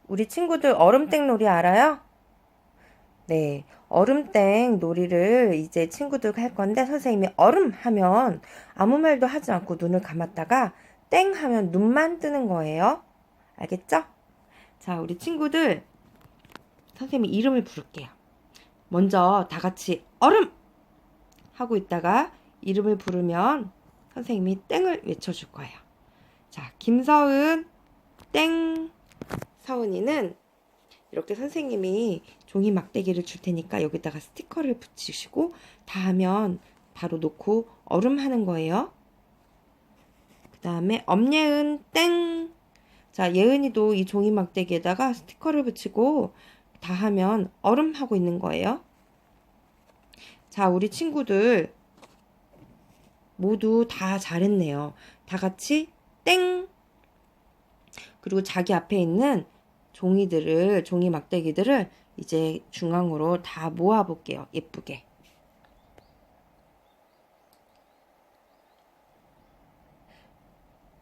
우리 친구들 얼음땡 놀이 알아요? 네, 얼음땡 놀이를 이제 친구들 할 건데 선생님이 얼음 하면 아무 말도 하지 않고 눈을 감았다가 땡 하면 눈만 뜨는 거예요. 알겠죠? 자, 우리 친구들 선생님이 이름을 부를게요. 먼저 다 같이 얼음 하고 있다가 이름을 부르면 선생님이 땡을 외쳐줄 거예요. 자, 김서은 땡. 서은이는 이렇게 선생님이 종이 막대기를 줄 테니까 여기다가 스티커를 붙이시고 다 하면 바로 놓고 얼음 하는 거예요. 그 다음에 엄예은 땡. 자, 예은이도 이 종이 막대기에다가 스티커를 붙이고 다 하면 얼음 하고 있는 거예요. 자, 우리 친구들 모두 다 잘했네요. 다 같이 땡. 그리고 자기 앞에 있는 종이 막대기들을 이제 중앙으로 다 모아 볼게요. 예쁘게.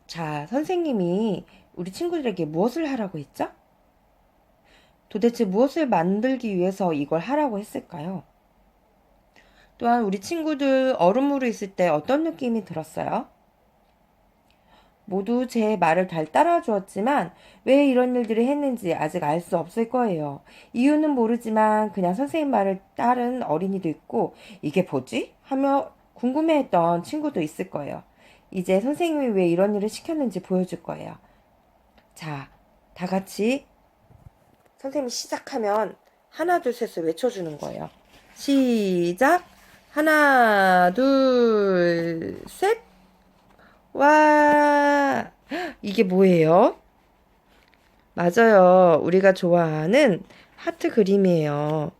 자, 선생님이 우리 친구들에게 무엇을 하라고 했죠? 도대체 무엇을 만들기 위해서 이걸 하라고 했을까요? 또한 우리 친구들 얼음물에 있을 때 어떤 느낌이 들었어요? 모두 제 말을 잘 따라 주었지만 왜 이런 일들을 했는지 아직 알 수 없을 거예요. 이유는 모르지만 그냥 선생님 말을 따른 어린이도 있고 이게 뭐지? 하며 궁금해했던 친구도 있을 거예요. 이제 선생님이 왜 이런 일을 시켰는지 보여줄 거예요. 자, 다 같이 선생님이 시작하면 하나, 둘, 셋을 외쳐주는 거예요. 시작! 하나, 둘, 셋! 와, 이게 뭐예요? 맞아요. 우리가 좋아하는 하트 그림이에요.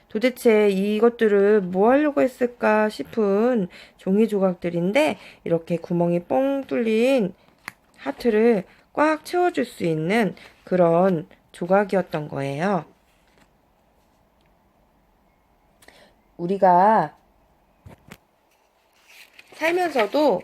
도대체 이것들을 뭐 하려고 했을까 싶은 종이 조각들인데 이렇게 구멍이 뻥 뚫린 하트를 꽉 채워줄 수 있는 그런 조각이었던 거예요. 우리가 살면서도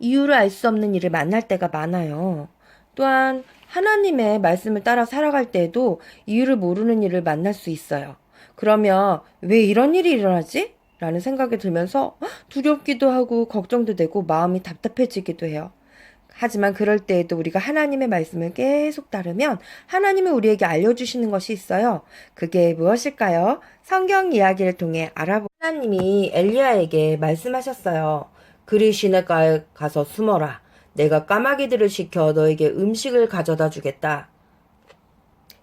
이유를 알 수 없는 일을 만날 때가 많아요. 또한 하나님의 말씀을 따라 살아갈 때에도 이유를 모르는 일을 만날 수 있어요. 그러면 왜 이런 일이 일어나지? 라는 생각이 들면서 두렵기도 하고 걱정도 되고 마음이 답답해지기도 해요. 하지만 그럴 때에도 우리가 하나님의 말씀을 계속 따르면 하나님이 우리에게 알려주시는 것이 있어요. 그게 무엇일까요? 성경 이야기를 통해 알아보 하나님이 엘리야에게 말씀하셨어요. 그리 시냇가에 가서 숨어라. 내가 까마귀들을 시켜 너에게 음식을 가져다 주겠다.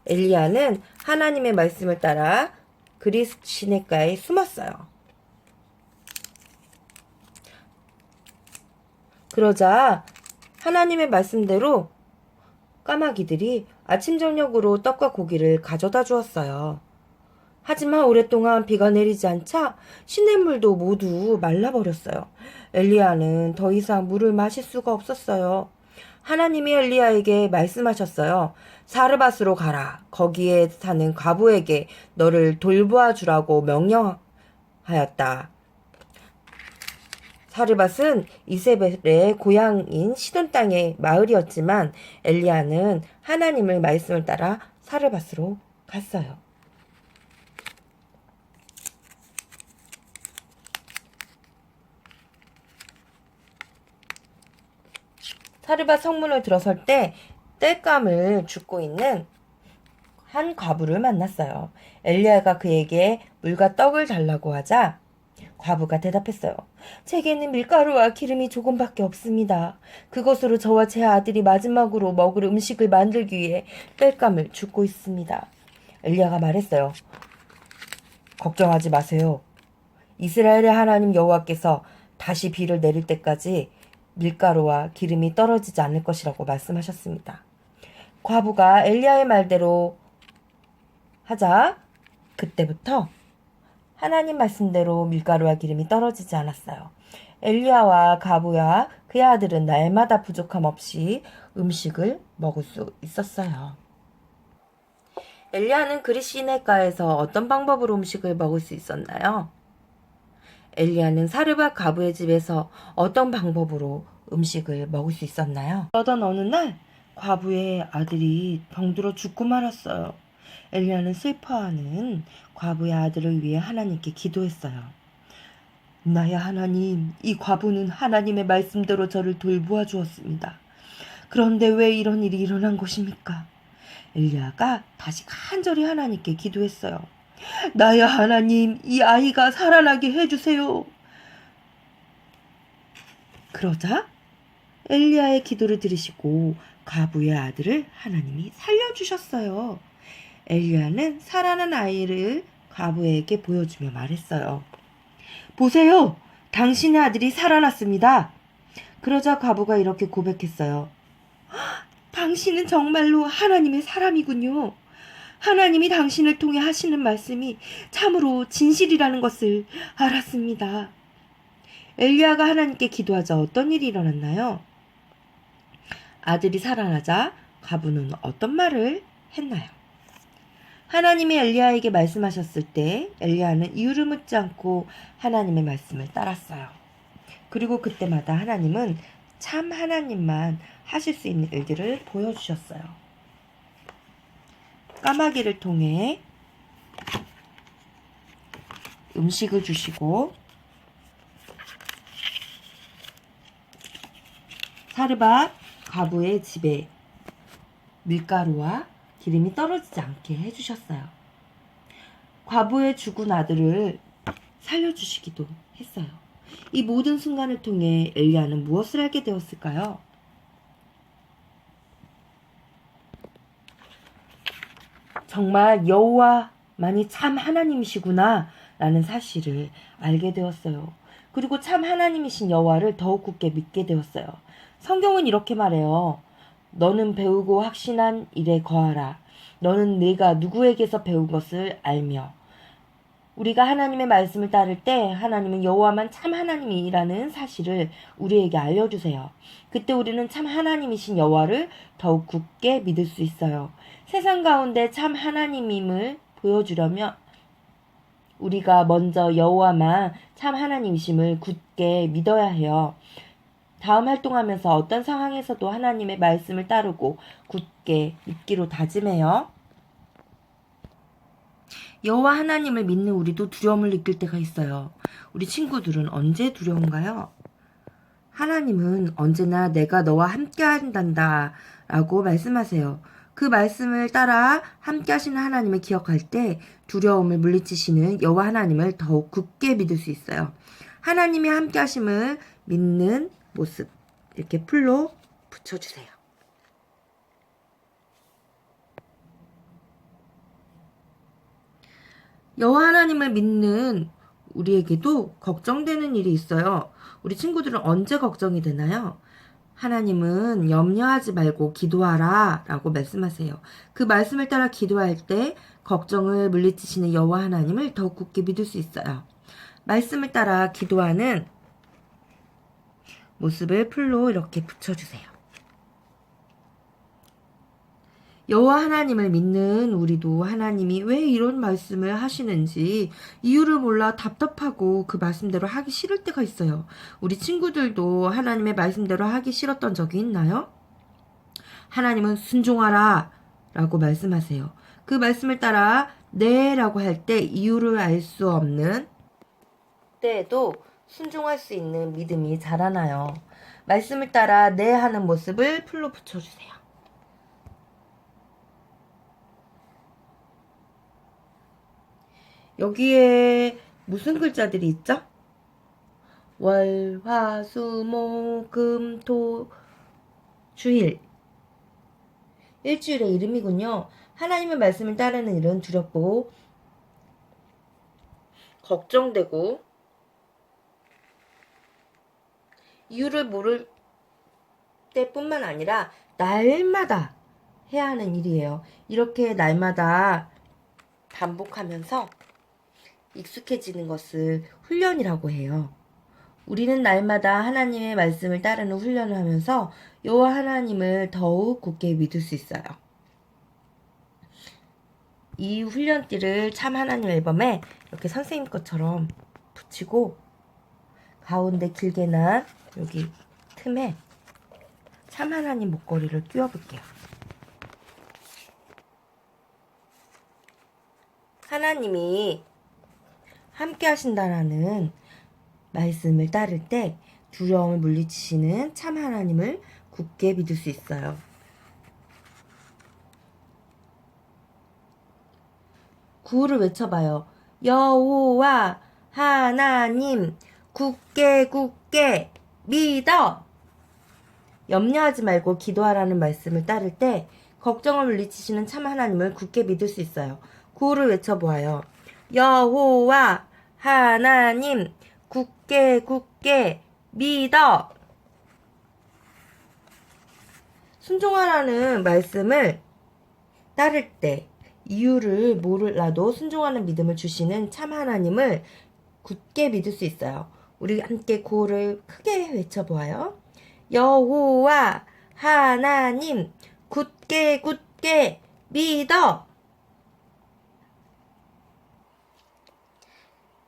엘리야는 하나님의 말씀을 따라 그리 시냇가에 숨었어요. 그러자 하나님의 말씀대로 까마귀들이 아침 저녁으로 떡과 고기를 가져다 주었어요. 하지만 오랫동안 비가 내리지 않자 시냇물도 모두 말라버렸어요. 엘리야는 더 이상 물을 마실 수가 없었어요. 하나님이 엘리야에게 말씀하셨어요. 사르밧으로 가라. 거기에 사는 과부에게 너를 돌보아 주라고 명령하였다. 사르밧은 이세벨의 고향인 시돈 땅의 마을이었지만 엘리야는 하나님의 말씀을 따라 사르밧으로 갔어요. 사르밧 성문을 들어설 때 땔감을 줍고 있는 한 과부를 만났어요. 엘리야가 그에게 물과 떡을 달라고 하자 과부가 대답했어요. 제게는 밀가루와 기름이 조금밖에 없습니다. 그것으로 저와 제 아들이 마지막으로 먹을 음식을 만들기 위해 땔감을 줍고 있습니다. 엘리야가 말했어요. 걱정하지 마세요. 이스라엘의 하나님 여호와께서 다시 비를 내릴 때까지 밀가루와 기름이 떨어지지 않을 것이라고 말씀하셨습니다. 과부가 엘리야의 말대로 하자 그때부터 하나님 말씀대로 밀가루와 기름이 떨어지지 않았어요. 엘리야와 과부와 그의 아들은 날마다 부족함 없이 음식을 먹을 수 있었어요. 엘리야는 그리 시냇가에서 어떤 방법으로 음식을 먹을 수 있었나요? 엘리야는 사르밧 과부의 집에서 어떤 방법으로 음식을 먹을 수 있었나요? 그러던 어느 날 과부의 아들이 병들어 죽고 말았어요. 엘리야는 슬퍼하는 과부의 아들을 위해 하나님께 기도했어요. 나의 하나님, 이 과부는 하나님의 말씀대로 저를 돌보아 주었습니다. 그런데 왜 이런 일이 일어난 것입니까? 엘리야가 다시 간절히 하나님께 기도했어요. 나의 하나님, 이 아이가 살아나게 해주세요. 그러자 엘리야의 기도를 들으시고 과부의 아들을 하나님이 살려주셨어요. 엘리야는 살아난 아이를 과부에게 보여주며 말했어요. 보세요! 당신의 아들이 살아났습니다. 그러자 과부가 이렇게 고백했어요. 당신은 정말로 하나님의 사람이군요. 하나님이 당신을 통해 하시는 말씀이 참으로 진실이라는 것을 알았습니다. 엘리야가 하나님께 기도하자 어떤 일이 일어났나요? 아들이 살아나자 과부는 어떤 말을 했나요? 하나님이 엘리야에게 말씀하셨을 때 엘리야는 이유를 묻지 않고 하나님의 말씀을 따랐어요. 그리고 그때마다 하나님은 참 하나님만 하실 수 있는 일들을 보여주셨어요. 까마귀를 통해 음식을 주시고 사르밧 과부의 집에 밀가루와 기름이 떨어지지 않게 해주셨어요. 과부의 죽은 아들을 살려주시기도 했어요. 이 모든 순간을 통해 엘리야는 무엇을 알게 되었을까요? 정말 여호와만이 참 하나님이시구나 라는 사실을 알게 되었어요. 그리고 참 하나님이신 여호와를 더욱 굳게 믿게 되었어요. 성경은 이렇게 말해요. 너는 배우고 확신한 일에 거하라. 너는 네가 누구에게서 배운 것을 알며. 우리가 하나님의 말씀을 따를 때 하나님은 여호와만 참 하나님이라는 사실을 우리에게 알려주세요. 그때 우리는 참 하나님이신 여호와를 더욱 굳게 믿을 수 있어요. 세상 가운데 참 하나님임을 보여주려면 우리가 먼저 여호와만 참 하나님이심을 굳게 믿어야 해요. 다음 활동하면서 어떤 상황에서도 하나님의 말씀을 따르고 굳게 믿기로 다짐해요. 여호와 하나님을 믿는 우리도 두려움을 느낄 때가 있어요. 우리 친구들은 언제 두려운가요? 하나님은 언제나 내가 너와 함께 한단다 라고 말씀하세요. 그 말씀을 따라 함께 하시는 하나님을 기억할 때 두려움을 물리치시는 여호와 하나님을 더욱 굳게 믿을 수 있어요. 하나님이 함께 하심을 믿는 모습 이렇게 풀로 붙여주세요. 여호와 하나님을 믿는 우리에게도 걱정되는 일이 있어요. 우리 친구들은 언제 걱정이 되나요? 하나님은 염려하지 말고 기도하라 라고 말씀하세요. 그 말씀을 따라 기도할 때 걱정을 물리치시는 여호와 하나님을 더욱 굳게 믿을 수 있어요. 말씀을 따라 기도하는 모습을 풀로 이렇게 붙여주세요. 여호와 하나님을 믿는 우리도 하나님이 왜 이런 말씀을 하시는지 이유를 몰라 답답하고 그 말씀대로 하기 싫을 때가 있어요. 우리 친구들도 하나님의 말씀대로 하기 싫었던 적이 있나요? 하나님은 순종하라 라고 말씀하세요. 그 말씀을 따라 네 라고 할 때 이유를 알 수 없는 때에도 순종할 수 있는 믿음이 자라나요. 말씀을 따라 네 하는 모습을 풀로 붙여주세요. 여기에 무슨 글자들이 있죠? 월, 화, 수, 목, 금, 토, 주일. 일주일의 이름이군요. 하나님의 말씀을 따르는 일은 두렵고 걱정되고 이유를 모를 때뿐만 아니라 날마다 해야 하는 일이에요. 이렇게 날마다 반복하면서 익숙해지는 것을 훈련이라고 해요. 우리는 날마다 하나님의 말씀을 따르는 훈련을 하면서 여호와 하나님을 더욱 굳게 믿을 수 있어요. 이 훈련띠를 참 하나님 앨범에 이렇게 선생님 것처럼 붙이고 가운데 길게 난 여기 틈에 참 하나님 목걸이를 끼워 볼게요. 하나님이 함께 하신다라는 말씀을 따를 때 두려움을 물리치시는 참 하나님을 굳게 믿을 수 있어요. 구호를 외쳐봐요. 여호와 하나님 굳게 굳게 믿어. 염려하지 말고 기도하라는 말씀을 따를 때 걱정을 물리치시는 참 하나님을 굳게 믿을 수 있어요. 구호를 외쳐보아요. 여호와 하나님 굳게 굳게 믿어. 순종하라는 말씀을 따를 때 이유를 몰라도 순종하는 믿음을 주시는 참 하나님을 굳게 믿을 수 있어요. 우리 함께 구호를 크게 외쳐보아요. 여호와 하나님 굳게 굳게 믿어.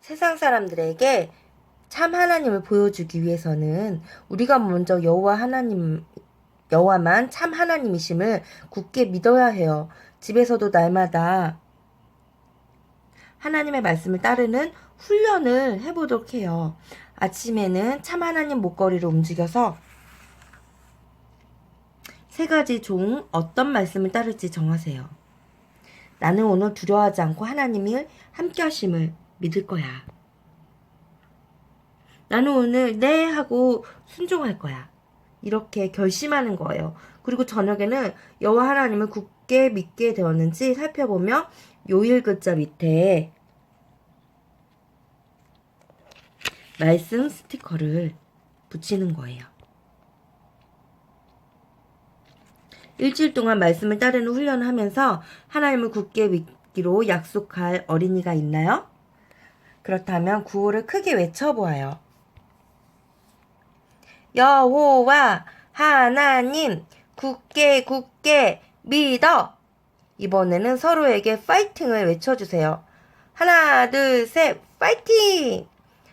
세상 사람들에게 참 하나님을 보여주기 위해서는 우리가 먼저 여호와만 참 하나님이심을 굳게 믿어야 해요. 집에서도 날마다 하나님의 말씀을 따르는 훈련을 해보도록 해요. 아침에는 참 하나님 목걸이를 움직여서 3가지 종 어떤 말씀을 따를지 정하세요. 나는 오늘 두려워하지 않고 하나님이 함께 하심을 믿을 거야. 나는 오늘 네 하고 순종할 거야. 이렇게 결심하는 거예요. 그리고 저녁에는 여호와 하나님을 굳게 믿게 되었는지 살펴보며 요일 글자 밑에 말씀 스티커를 붙이는 거예요. 일주일 동안 말씀을 따르는 훈련을 하면서 하나님을 굳게 믿기로 약속할 어린이가 있나요? 그렇다면 구호를 크게 외쳐보아요. 여호와 하나님 굳게 굳게 믿어. 이번에는 서로에게 파이팅을 외쳐주세요. 하나, 둘, 셋, 파이팅!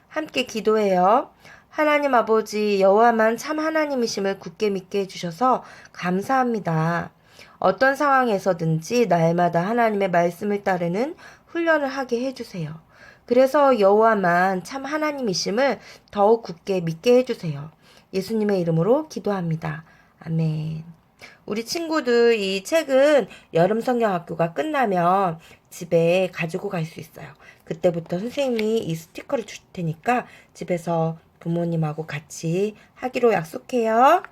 함께 기도해요. 하나님 아버지, 여호와만 참 하나님이심을 굳게 믿게 해주셔서 감사합니다. 어떤 상황에서든지 날마다 하나님의 말씀을 따르는 훈련을 하게 해주세요. 그래서 여호와만 참 하나님이심을 더욱 굳게 믿게 해주세요. 예수님의 이름으로 기도합니다. 아멘. 우리 친구들 이 책은 여름 성경학교가 끝나면 집에 가지고 갈 수 있어요. 그때부터 선생님이 이 스티커를 줄 테니까 집에서 부모님하고 같이 하기로 약속해요.